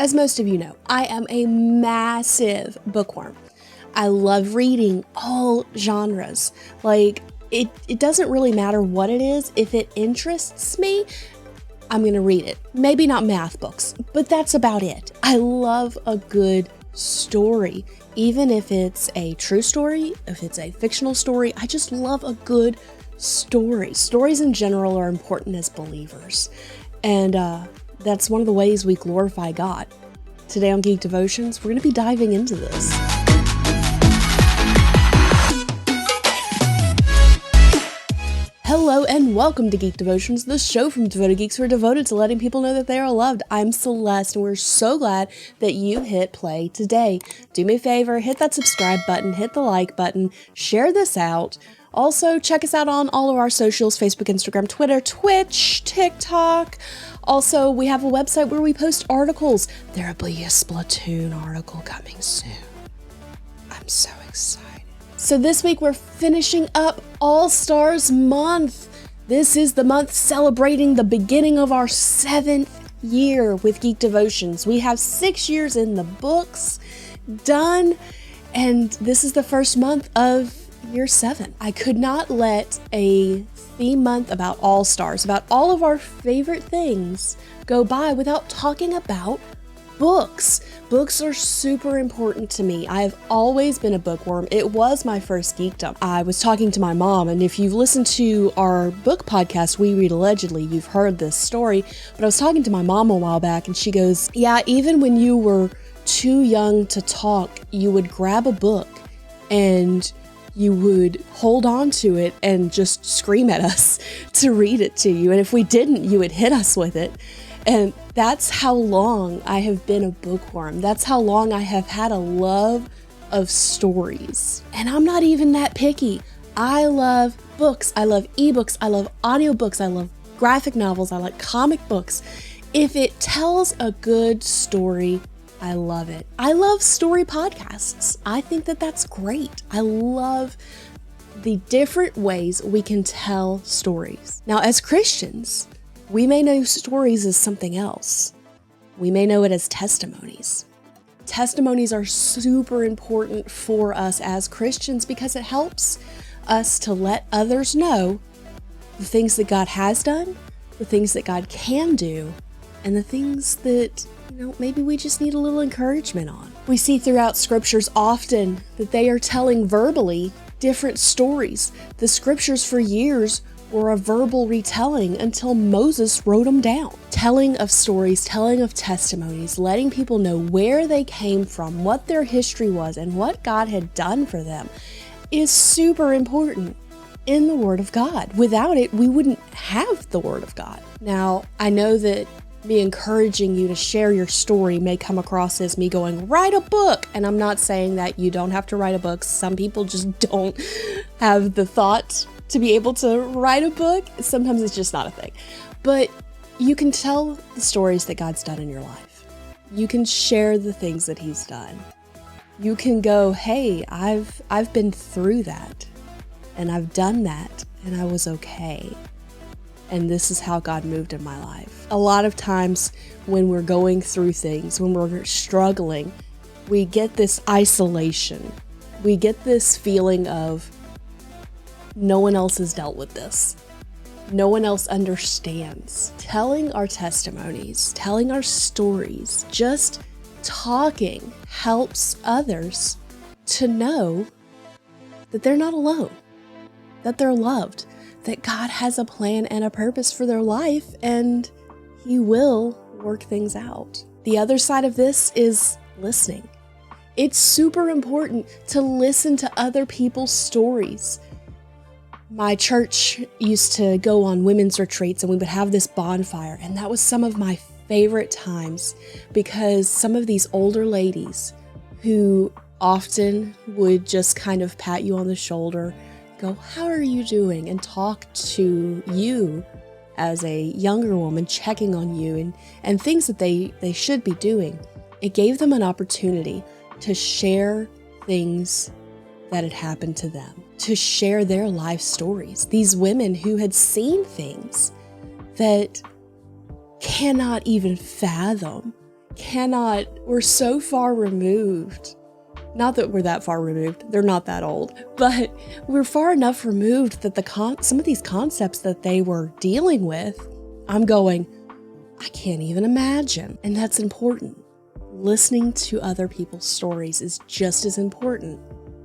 As most of you know, I am a massive bookworm. I love reading all genres. Like, it doesn't really matter what it is. If it interests me, I'm going to read it. Maybe not math books, but that's about it. I love a good story. Even if it's a true story, if it's a fictional story, I just love a good story. Stories in general are important as believers. And that's one of the ways we glorify God. Today on Geek Devotions, we're going to be diving into this. Hello and welcome to Geek Devotions, the show from devoted geeks who are devoted to letting people know that they are loved. I'm Celeste, and we're so glad that you hit play today. Do me a favor, hit that subscribe button, hit the like button, share this out. Also, check us out on all of our socials, Facebook, Instagram, Twitter, Twitch, TikTok. Also, we have a website where we post articles. There'll be a Splatoon article coming soon. I'm so excited. So this week we're finishing up Allstar Month. This is the month celebrating the beginning of our 7th year with Geek Devotions. We have 6 years in the books done, and this is the first month of year 7. I could not let a theme month about Allstars, about all of our favorite things, go by without talking about books. Books are super important to me. I have always been a bookworm. It was my first geekdom. I was talking to my mom, and if you've listened to our book podcast, We Read Allegedly, you've heard this story, but I was talking to my mom a while back, and she goes, yeah, even when you were too young to talk, you would grab a book and you would hold on to it and just scream at us to read it to you. And if we didn't, you would hit us with it. And that's how long I have been a bookworm. That's how long I have had a love of stories. And I'm not even that picky. I love books. I love ebooks. I love audiobooks. I love graphic novels. I like comic books. If it tells a good story, I love it. I love story podcasts. I think that that's great. I love the different ways we can tell stories. Now, as Christians, we may know stories as something else. We may know it as testimonies. Testimonies are super important for us as Christians because it helps us to let others know the things that God has done, the things that God can do, and the things that maybe we just need a little encouragement on. We see throughout scriptures often that they are telling verbally different stories. The scriptures for years were a verbal retelling until Moses wrote them down. Telling of stories, telling of testimonies, letting people know where they came from, what their history was, and what God had done for them is super important in the Word of God. Without it, we wouldn't have the Word of God. Now, I know that me encouraging you to share your story may come across as me going, write a book. And I'm not saying that you don't have to write a book. Some people just don't have the thought to be able to write a book. Sometimes it's just not a thing. But you can tell the stories that God's done in your life. You can share the things that He's done. You can go, hey, I've been through that, and I've done that, and I was okay. And this is how God moved in my life. A lot of times when we're going through things, when we're struggling, we get this isolation. We get this feeling of no one else has dealt with this. No one else understands. Telling our testimonies, telling our stories, just talking helps others to know that they're not alone, that they're loved, that God has a plan and a purpose for their life, and He will work things out. The other side of this is listening. It's super important to listen to other people's stories. My church used to go on women's retreats, and we would have this bonfire, and that was some of my favorite times because some of these older ladies who often would just kind of pat you on the shoulder, go, how are you doing? And talk to you as a younger woman, checking on you and things that they should be doing. It gave them an opportunity to share things that had happened to them, to share their life stories. These women who had seen things that cannot even fathom we're so far removed. Not that we're that far removed, they're not that old, but we're far enough removed that some of these concepts that they were dealing with, I'm going, I can't even imagine. And that's important. Listening to other people's stories is just as important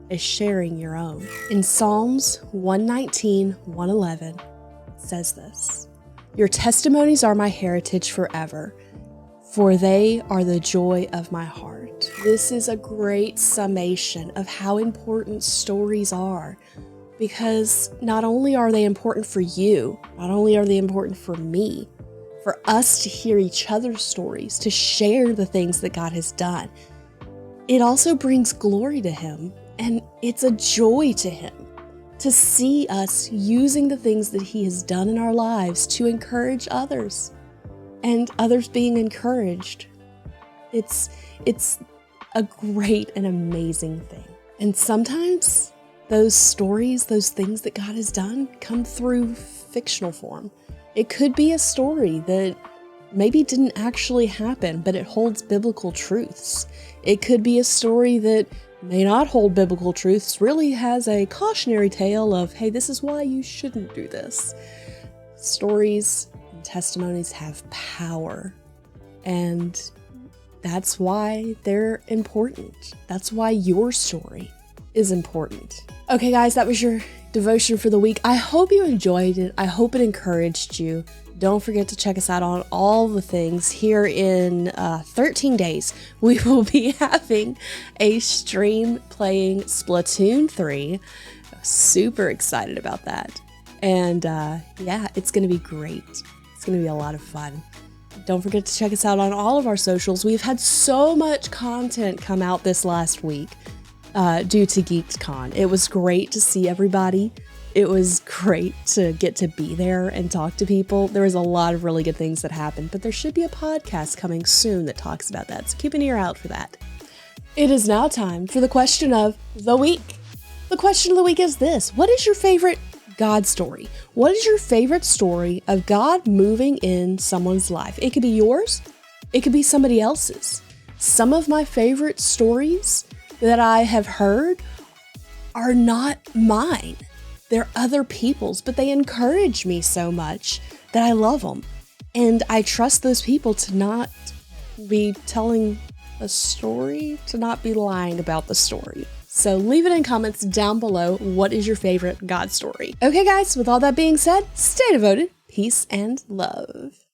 as sharing your own. In Psalms 119, 111, it says this, "Your testimonies are my heritage forever, for they are the joy of my heart." This is a great summation of how important stories are, because not only are they important for you, not only are they important for me, for us to hear each other's stories, to share the things that God has done, it also brings glory to Him, and it's a joy to Him to see us using the things that He has done in our lives to encourage others, and others being encouraged. It's a great and amazing thing. And sometimes those stories, those things that God has done, come through fictional form. It could be a story that maybe didn't actually happen, but it holds biblical truths. It could be a story that may not hold biblical truths, really has a cautionary tale of, hey, this is why you shouldn't do this. Stories and testimonies have power, and that's why they're important. That's why your story is important. Okay, guys, that was your devotion for the week. I hope you enjoyed it. I hope it encouraged you. Don't forget to check us out on all the things. Here in 13 days, we will be having a stream playing Splatoon 3. Super excited about that. And yeah, it's going to be great. It's going to be a lot of fun. Don't forget to check us out on all of our socials. We've had so much content come out this last week due to GeeksCon. It was great to see everybody. It was great to get to be there and talk to people. There was a lot of really good things that happened, but there should be a podcast coming soon that talks about that, so keep an ear out for that. It is now time for the question of the week. The question of the week is this: what is your favorite God story? What is your favorite story of God moving in someone's life? It could be yours. It could be somebody else's. Some of my favorite stories that I have heard are not mine. They're other people's, but they encourage me so much that I love them. And I trust those people to not be telling a story, to not be lying about the story. So leave it in comments down below. What is your favorite God story? Okay, guys, with all that being said, stay devoted, peace, and love.